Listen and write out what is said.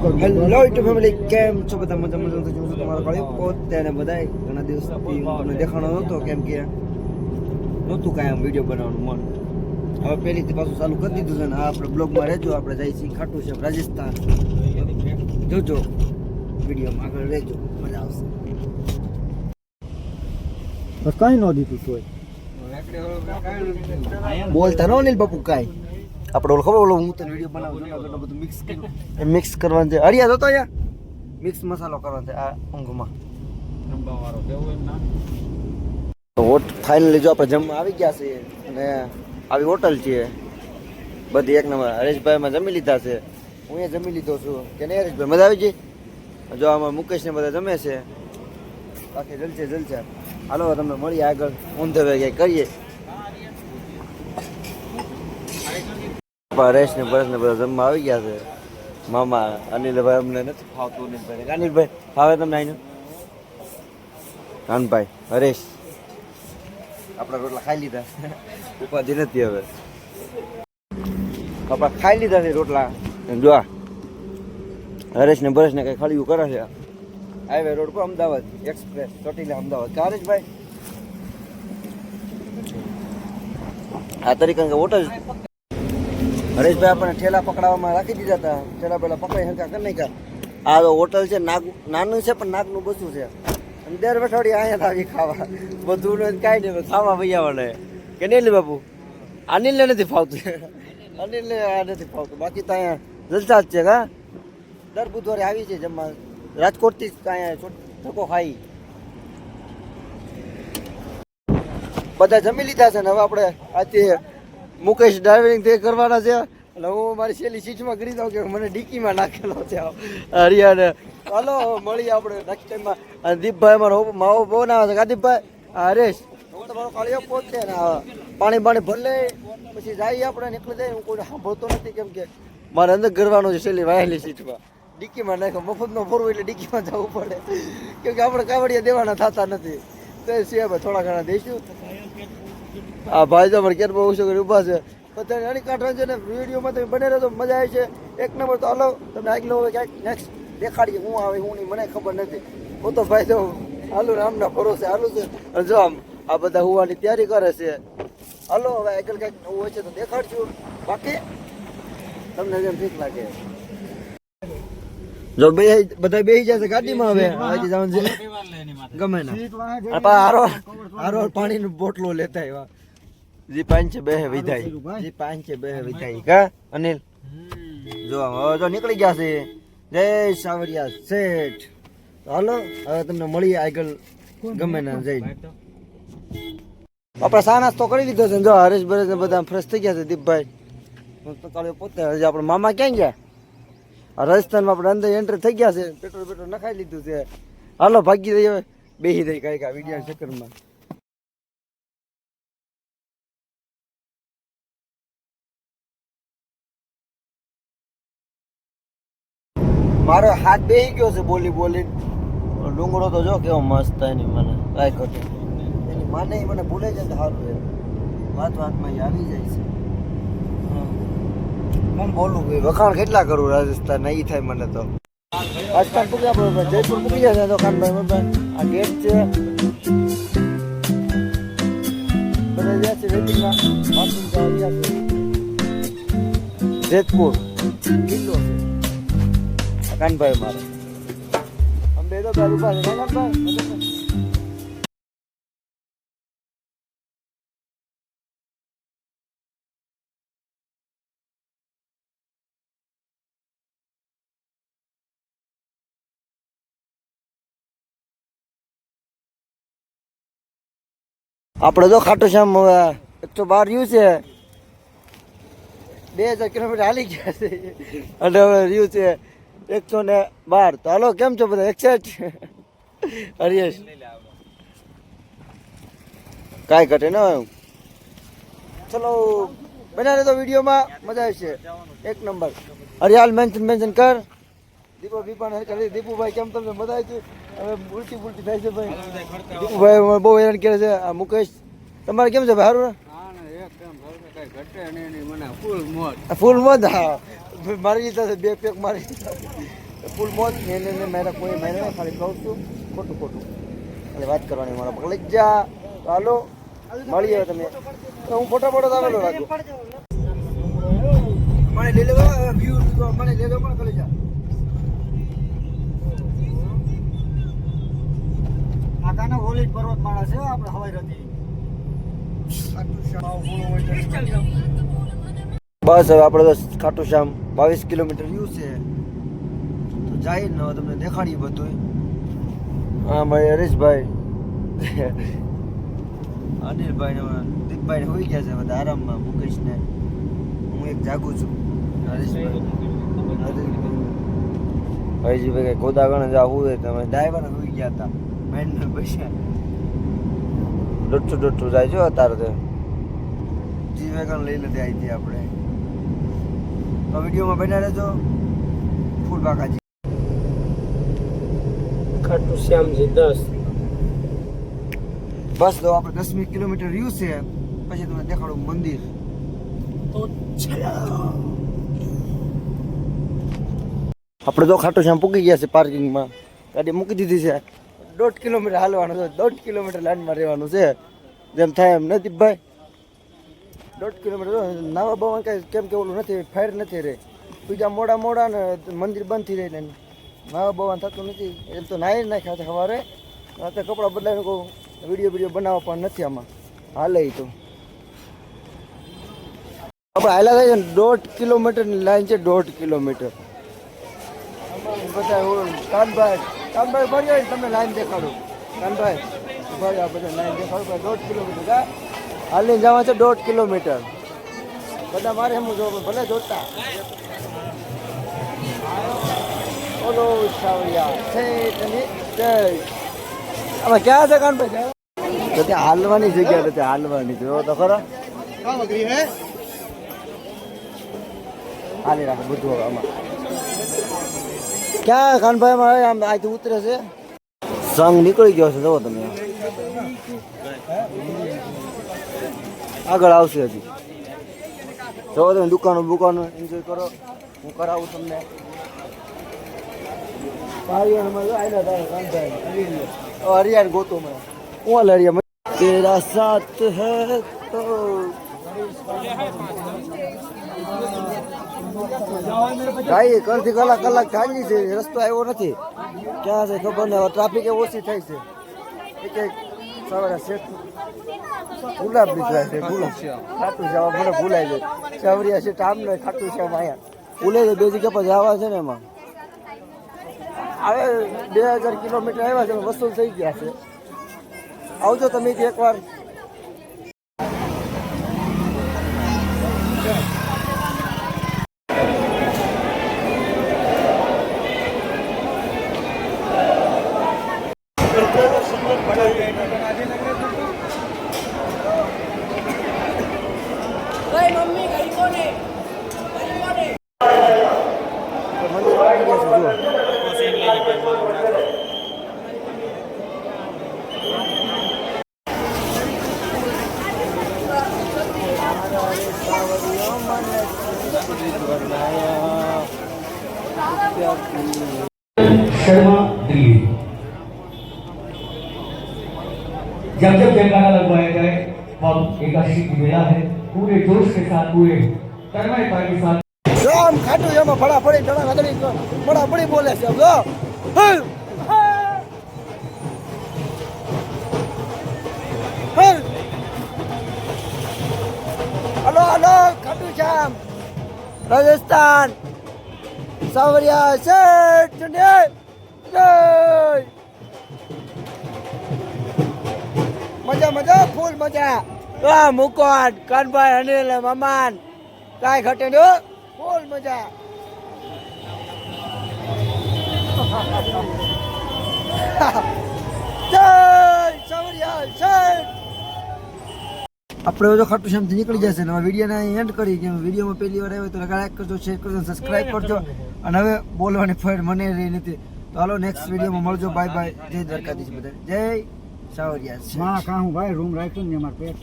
Hello YouTube family, કેમ છો બધા? મજા મજા તો જોઉં તમારો કળ્યો પોતે ને બધાય ઘણા દિવસથી તમને દેખાણો નહોતો, કેમ કે નહોતું કાંઈ આમ વિડીયો બનાવવાનું મન. હવે પહેલીથી પાછું ચાલુ કરી દીધું છે ને આ આપણે બ્લોગમાં રહેજો. આપણે જઈએ છીએ ખાટું છે રાજસ્થાન, જોજો વિડીયોમાં આગળ રહેજો, મજા આવશે. કઈ ન દીધું તોય બોલતા ન નીલ બાપુ કાંઈ. આપણે ઓલો ખબર ઓલો હું તને વિડીયો બનાવું છું બધું મિક્સ કર્યું, એ મિક્સ કરવાનું છે. હરિયા જોતો અહીંયા મિક્સ મસાલો કરવાનો છે આ ઊંઘમાં. ફાઇનલી જો આપણે જમવા આવી ગયા છે અને આવી હોટલ છે બધી એક નંબર. હરેશભાઈમાં જમી લીધા છે, હું એ જમી લીધો છું કે નહીં હરેશભાઈ? મજા આવી ગઈ? જો આમાં મુકેશ ને બધા જમે છે, બાકી જલશે જલશે. હાલો તમને મળીએ આગળ, ઊંધે ક્યાંય કરીએ. હરેશ ને બરસ ને બધા જમવા આવી ગયા છે. મામા અનિલભાઈ અમને નથી ફાવતું. અનિલભાઈ અનિલભાઈ ફાવે તમને? આવીને કાનભાઈ હરેશ આપણા રોટલા ખાઈ લીધા, ઉપાધિ નથી હવે. આપણા ખાઈ લીધા છે રોટલા. જો હરેશ ને બરસ ને કઈ ખળિયું કરે છે હાઈવે રોડ પર, અમદાવાદ એક્સપ્રેસ ચોટીલા અમદાવાદ. કા હરેશભાઈ? આ તરીકે હોટલ હરેશભાઈ આપણને ઠેલા પકડાવવામાં રાખી દીધા હતા. ઠેલા પેલા પકડાઈ હરકા કરી નાખ્યા. આ તો હોટલ છે નાગ, નાનું છે પણ નાગનું બધું છે. અને દર અઠવાડિયે અહીંયા આવી ખાવા, બધું કાંઈ નહીં ખાવા ભૈયાવાને કે નહીં લે બાપુ? અનિલને નથી ફાવતું, અનિલને આ નથી ફાવતું. બાકી તો અહીંયા જલસા જ છે. કા દર બુધવારે આવી છે જમવા રાજકોટથી અહીંયા ધક્કો ખાઈ. બધા જમી લીધા છે ને હવે આપણે આજે મુકેશ ડ્રાઇવિંગ તે કરવાના છે. એટલે હું મારી છેલ્લી સીટમાં કરી દઉં કે મને ડીકીમાં નાખેલો છે હરિયાને. હાલો મળીએ આપણે નેક્સ્ટ ટાઈમમાં. અને દીપભાઈ મારો માવો બહુ ના આવે છે. દીપભાઈ હરેશ હું તમારો કાળિયો પહોંચે ને પાણી બાણી ભલે પછી જઈએ આપણે નીકળી જાય. હું કોઈ સાંભળતો નથી કેમ કે મારે અંદર કરવાનું છે છેલ્લી વાયેલી સીટમાં. ડીકીમાં નાખો મફતનો ફોરવું એટલે ડીકીમાં જવું પડે કેમ કે આપણે કાવડિયા દેવાના થતા નથી. તો એ છે થોડા ઘણા દઈશું. હા ભાઈ તો અમારે ક્યારે બહુ ઓછું કરી ઊભા છે બધા નાની કાઢવા છે ને વિડીયોમાં તમે બને રહેતો મજા આવે છે એક નંબર. તો હલો તમને આગલો હવે ક્યાંક નેક્સ્ટ દેખાડીએ હું આવે હું નહીં મને ખબર નથી. હું તો ભાઈ તો હાલું રામના ભરોસે હાલું છે. અને જો આમ આ બધા હોવાની તૈયારી કરે છે. હલો હવે આગળ કંઈક નવું હોય છે તો દેખાડશું. બાકી તમને જેમ ઠીક લાગે. જો બે બધા બેસી જશે ગાડીમાં હવે આજે જવાનું છે ગમે ના હારો પાણીની બોટલો લેતા આવ્યા. જી પાંચ બે વિધાઈ, જી પાંચ બે વિધાઈ. કા અનિલ જો હવે તો નીકળી ગયા છે. જય સાવરિયા શેઠ. હાલો હવે તમને મળીએ આગળ ગમે ના જઈને. આપણે સા નાસ્તો કરી લીધો છે. જો હરેશ બરેશ ને બધા ફ્રેશ થઈ ગયા છે. દીપભાઈ પોતે હજી આપણે મામા ક્યાં ગયા? રાજસ્થાનમાં આપણે અંદર એન્ટ્રી થઈ ગયા છે. પેટ્રોલ પેટ્રોલ નખાઈ લીધું છે. હાલો ભાગી દઈએ હવે બેસી દઈ કાંઈક આ વિડીયો ચક્કરમાં. મારો હાથ બેસી ગયો છે બોલી બોલી. ડુંગળો તો જો કેવો મસ્ત એની મને કાંઈ ઘટે એની માને મને ભૂલે છે ને સારું છે. વાતમાં આવી જાય છે. હું બોલું વખાણ કેટલા કરું રાજસ્થાન નહીં થાય મને તો. રાજસ્થાન પૂકી આપણે જયપુર મૂકી જશે દુકાનભાઈ. આ ગેટ છે બધા ગયા છે વેટિંગમાં. જેતપુર કિલ્લો છે કાનભાઈ મારે. અંબે તો તારું પાસે કાનભાઈ આપણે તો ખાટું શ્યામ 112 રહ્યું છે. 2000 કિલોમીટર હાલી ગયા છે અને હવે રહ્યું છે 112. તો હાલો કેમ છો બધા? 61 હરીશ કાંઈ ઘટે ન. ચલો બના રહેતો વિડીયોમાં મજા આવશે એક નંબર. હરિયાલ મેન્શન કર. દીપો બીપાને કરી. દીપુભાઈ કેમ તમને મજા આવી? હવે ઉલટી પુલટી થાય છે ભાઈ. દીપુભાઈ બહુ હેરાન કરે છે. આ મુકેશ તમારે કેમ છે ભાઈ? સારું ફૂલ મોજ. હા મારી લીધા છે 2 પેક મારી. ફૂલ મોજ ને એને મેરા કોઈ મેરે ખાલી કહું છું ખોટું ખોટું એટલે વાત કરવાની મારા પગ લઈ જા. તો હાલો મળીએ તમે. તો હું ફોટો આવેલો રાખું. મને લઈ લેવા વ્યૂ મને લઈ લેવા પણ કરી જા. આકાના ઓલી પર્વતમાળા છે આપણે હવાઈ રતી. બસ હવે આપણે તો ખાટુ શ્યામ 22 કિલોમીટર રહ્યું છે તો જાય ને હવે તમને દેખાડીએ બધું. હા મારી હરેશભાઈ અનિલભાઈ ને દીપભાઈ હોઈ ગયા છે બધા આરામમાં. મુકેશ ને હું એક જાગું છું. હરેશભાઈ હરીજીભાઈ કઈ ગોદાગણ જા હોય તમે ડ્રાઈવર હોઈ ગયા હતા મેન પૈસા ડોટું જાય જો અત્યારે તો જી વેગન લઈ લીધી આવી હતી આપણે. તો વિડીયોમાં બન્યા રહેજો ફૂલ બાકાજી. ખાટુ શ્યામજી 10. બસ તો આપણે 10 કિલોમીટર રહ્યું છે પછી તમને દેખાડું મંદિર. આપણે તો ખાટુ શ્યામ પૂકી ગયા છે પાર્કિંગમાં. ગાડી મૂકી દીધી છે. 1.5 કિલોમીટર હાલવાનું છે. 1.5 કિલોમીટર લાઈનમાં રહેવાનું છે જેમ થાય એમ નથી ભાઈ. 1.5 કિલોમીટર નાવા બાવા કઈ કેમ કે ઓલું નથી ફાયર નથી રે બીજા મોડા ને મંદિર બંધ થઈ રહી ને નાવા બાવા થતું નથી. એમ તો નાઈ નાખ્યા છે સવારે. અત્યારે કપડાં બદલાવીને કહું વિડીયો બનાવવા પણ નથી આમાં હાલે તો. આપણે હાલા થાય છે 1.5 કિલોમીટરની લાઈન છે. 1.5 કિલોમીટર બધા કાનભાઈ ભરી તમને લાઈન દેખાડું. કાનભાઈ ભરી આ બધા લાઈન દેખાડું. 1.5 કિલોમીટર કા હાલી જવા છે. 1.5 કિલોમીટર બધા મારે એમ જો ભલે જોતા ઓલો સાવરિયા છે જય. આમાં ક્યાં છે કાનભાઈ? તો ત્યાં હાલવાની જગ્યા નથી. હાલવાની જો તો ખરા હાલી રાખે બધું હવે આમાં. ક્યાં કાનભાઈ અમારે આમ અહીંથી ઉતરે છે. સંઘ નીકળી ગયો છે જુઓ તમે. આગળ આવશે હજી જુઓ તમે. દુકાનો એન્જોય કરો. હું કરાવું તમને. હરિયાણ ગોતો મેં હું હરિયા તેરા સાથ હૈ તો ભાઈ કરતી કલાક ચાલી છે. રસ્તો આવ્યો નથી. ક્યાં છે ખબર નહીં. ટ્રાફિક ઓછી થઈ છે. એક સવારે શેઠ ગુલાબ નીકળ્યા છે. ગુલાબ ખાટું શ્યામ મને ભૂલાઈ જાય. સાવરિયા છે આમ ને ખાટું શ્યામ અહીંયા ભૂલાઈ જાય. 2 જગ્યા પર જવા છે ને એમાં હવે 2000 કિલોમીટર આવ્યા છે. વસૂલ થઈ ગયા છે. આવજો તમે એકવાર. शर्मा दिल्ली। जब जब जयकारा लगवाया जाए अब एकादशी की बेला है। पूरे जोश के साथ पूरे तन्मयता के साथ જો આમ ખાટું એમાં ફડાફડી બોલે છે. જો હલો ખાટું શ્યામ રાજસ્થાન સાવરિયા શેઠ ને જય. મજા ફૂલ મજા. મુકોટ કાનભાઈ અનિલ મમાન કાંઈ ઘટે નહીં. ફૂલ મજા. જય સાવરિયા શેઠ. આપણે જો ખાટુ શ્યામથી નીકળી જશે ને વિડીયોને એન્ડ કરી કે વિડીયોમાં પહેલી વાર આવ્યો તો લાઈક કરજો, શેર કરજો, સબસ્ક્રાઈબ કરજો. અને હવે બોલવાની ફેર મને રહી નથી. તો હાલો નેક્સ્ટ વિડીયોમાં મળજો. Bye bye. જય દ્વારકાધીશ બધા. જય સાવરિયા. માં કાં હું ભાઈ રૂમ રાખ્યું ને અમારે પેટ